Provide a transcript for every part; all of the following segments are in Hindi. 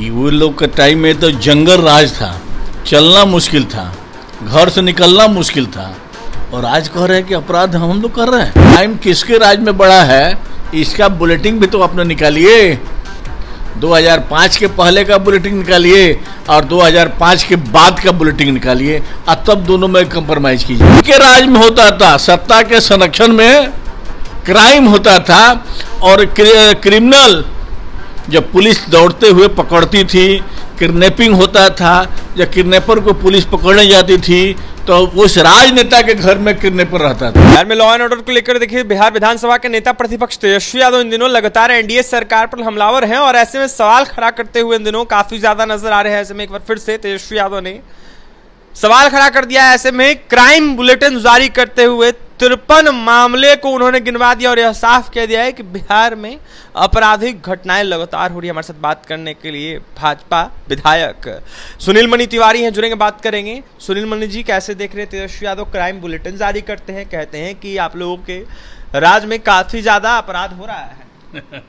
वो लोग के टाइम में तो जंगल राज था, चलना मुश्किल था, घर से निकलना मुश्किल था, और आज कह रहे हैं कि अपराध हम लोग कर रहे हैं। टाइम किसके राज में बड़ा है, इसका बुलेटिन भी तो आपने निकालिए। 2005 के पहले का बुलेटिन निकालिए और 2005 के बाद का बुलेटिन निकालिए, और तब दोनों में कंप्रोमाइज कीजिए। इनके राज में होता था, सत्ता के संरक्षण में क्राइम होता था, और क्रिमिनल जब पुलिस दौड़ते हुए पकड़ती थी, किडनैपिंग होता था, जब किडनैपर को पुलिस पकड़ने जाती थी तो उस राजनेता के घर में किडनैपर रहता था। बिहार में लॉ एंड ऑर्डर को लेकर देखिए, बिहार विधानसभा के नेता प्रतिपक्ष तेजस्वी यादव इन दिनों लगातार एनडीए सरकार पर हमलावर हैं, और ऐसे में सवाल खड़ा करते हुए इन दिनों काफी ज्यादा नजर आ रहे हैं। ऐसे में एक बार फिर से तेजस्वी यादव ने सवाल खड़ा कर दिया है। ऐसे में क्राइम बुलेटिन जारी करते हुए 53 मामले को उन्होंने गिनवा दिया, और यह साफ कह दिया है कि बिहार में आपराधिक घटनाएं लगातार हो रही है। हमारे साथ बात करने के लिए भाजपा विधायक सुनील मणि तिवारी हैं, जुड़ेंगे, बात करेंगे। सुनील मणि जी, कैसे देख रहे हैं तेजस्वी यादव क्राइम बुलेटिन जारी करते हैं, कहते हैं कि आप लोगों के राज्य में काफी ज्यादा अपराध हो रहा है।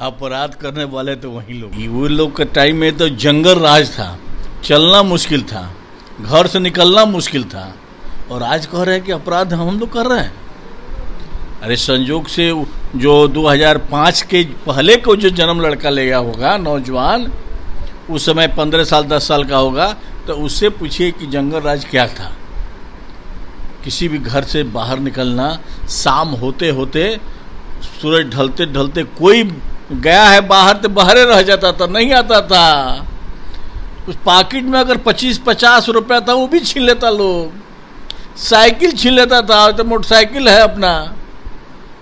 अपराध करने वाले तो वही लोग। वो लोग के टाइम में तो जंगल राज था, चलना मुश्किल था, घर से निकलना मुश्किल था, और आज कह रहे हैं कि अपराध हम लोग कर रहे हैं। अरे संजोग से जो 2005 के पहले को जो जन्म लड़का ले गया होगा, नौजवान, उस समय 15 साल 10 साल का होगा, तो उससे पूछिए कि जंगल राज क्या था। किसी भी घर से बाहर निकलना, शाम होते होते, सूरज ढलते ढलते, कोई गया है बाहर तो बाहर रह जाता था, नहीं आता था। उस पॉकेट में अगर 25-50 रुपया था वो भी छीन लेता लोग, साइकिल छीन लेता था, तो मोटरसाइकिल है अपना।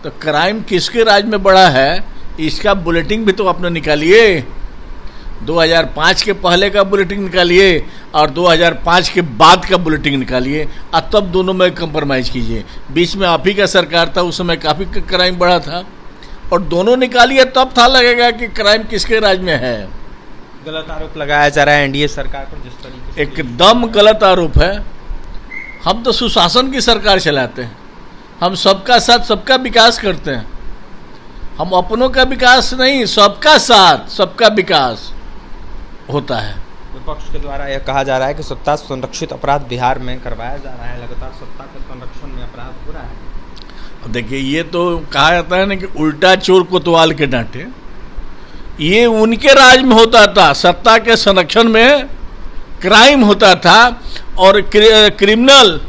तो क्राइम किसके राज में बड़ा है, इसका बुलेटिन भी तो आपने निकालिए। 2005 के पहले का बुलेटिन निकालिए और 2005 के बाद का बुलेटिन निकालिए, और तब दोनों में कंप्रोमाइज कीजिए। बीच में आप ही का सरकार था, उस समय काफ़ी क्राइम बढ़ा था, और दोनों निकालिए तब था लगेगा कि क्राइम किसके राज में है। गलत आरोप लगाया जा रहा है एनडीए सरकार पर, जिस तरीके से एकदम गलत आरोप है। हम तो सुशासन की सरकार चलाते हैं, हम सबका साथ सबका विकास करते हैं। हम अपनों का विकास नहीं, सबका साथ सबका विकास होता है। विपक्ष के द्वारा यह कहा जा रहा है कि सत्ता संरक्षित अपराध बिहार में करवाया जा रहा है, लगातार सत्ता के संरक्षण में अपराध हो रहा है। देखिए, ये तो कहा जाता है ना कि उल्टा चोर कोतवाल के डांटे। ये उनके राज में होता था, सत्ता के संरक्षण में क्राइम होता था, और क्रिमिनल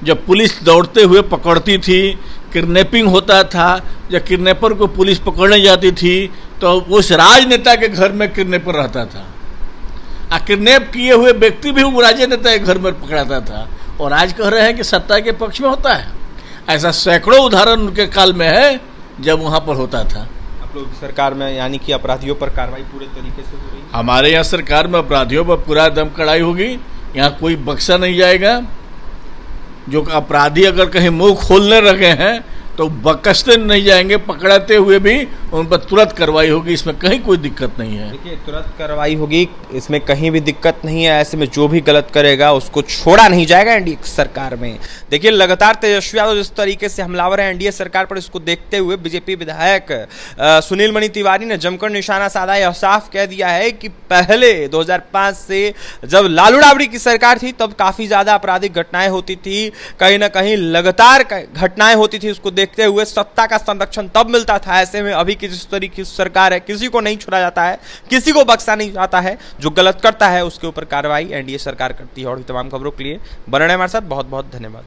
जब पुलिस दौड़ते हुए पकड़ती थी, किडनैपिंग होता था, जब किडनैपर को पुलिस पकड़ने जाती थी तो उस राजनेता के घर में किडनैपर रहता था, और किडनैप किए हुए व्यक्ति भी वो राजनेता के घर में पकड़ाता था। और आज कह रहे हैं कि सत्ता के पक्ष में होता है। ऐसा सैकड़ों उदाहरण उनके काल में है जब वहाँ पर होता था। आप लोग सरकार में यानी कि अपराधियों पर कार्रवाई पूरे तरीके से हो रही है? हमारे यहाँ सरकार में अपराधियों पर पूरा दम कड़ाई होगी, यहाँ कोई बख्शा नहीं जाएगा। जो अपराधी अगर कहीं मुंह खोलने लगे हैं तो बकसते नहीं जाएंगे, पकड़ाते हुए भी उन पर तुरंत कार्रवाई होगी, इसमें कहीं कोई दिक्कत नहीं है। देखिए, तुरंत कार्रवाई होगी, इसमें कहीं भी दिक्कत नहीं है। ऐसे में जो भी गलत करेगा उसको छोड़ा नहीं जाएगा एनडीए सरकार में। देखिए, लगातार तेजस्वी यादव जिस तरीके से हमलावर है एनडीए सरकार पर, इसको देखते हुए बीजेपी विधायक सुनील मणि तिवारी ने जमकर निशाना साधा। यह साफ कह दिया है कि पहले 2005 से जब लालू राबड़ी की सरकार थी तब काफी ज्यादा आपराधिक घटनाएं होती थी, कहीं ना कहीं लगातार घटनाएं होती थी। उसको देखते हुए सत्ता का संरक्षण तब मिलता था। ऐसे में अभी की जिस तरीके की सरकार है, किसी को नहीं छोड़ा जाता है, किसी को बख्शा नहीं जाता है। जो गलत करता है उसके ऊपर कार्रवाई एनडीए सरकार करती है। और तमाम खबरों के लिए बने रहें हमारे साथ। बहुत बहुत धन्यवाद।